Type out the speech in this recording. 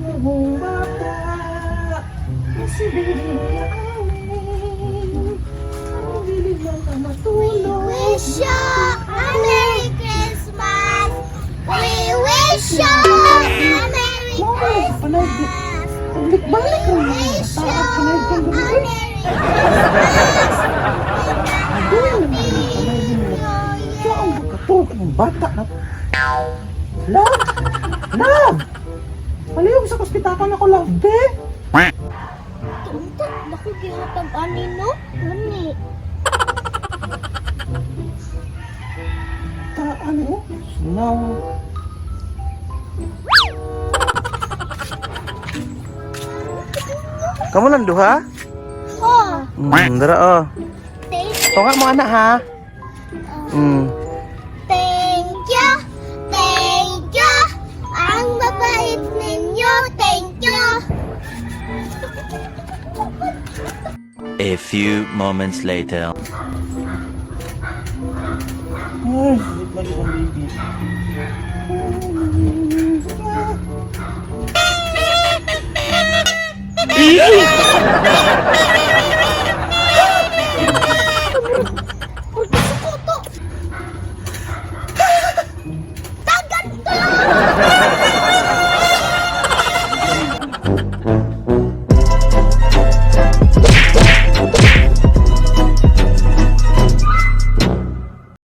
akong bata. Kasi baby na amin. Ang bilig lang ka matulog. Wish you a Merry Christmas. We wish you a Merry Christmas. Balik-balik We ka na. wish you Taat ka na a yung Merry Christmas. Doon naman yung kamay mo. Saan ba katulog ng bata na? Love! Love! Palihog sa kaspitakan ako, love, be! Tuntat, naku gihatag ani no? Gani. Ano? Sinaw. Kamu lang duha? Oh, Dara oh. thank Tunga mo anak ha. Thank you. Thank you. Ang babait ninyo. Thank you. A few moments later. Ay, wait lagi ang baby.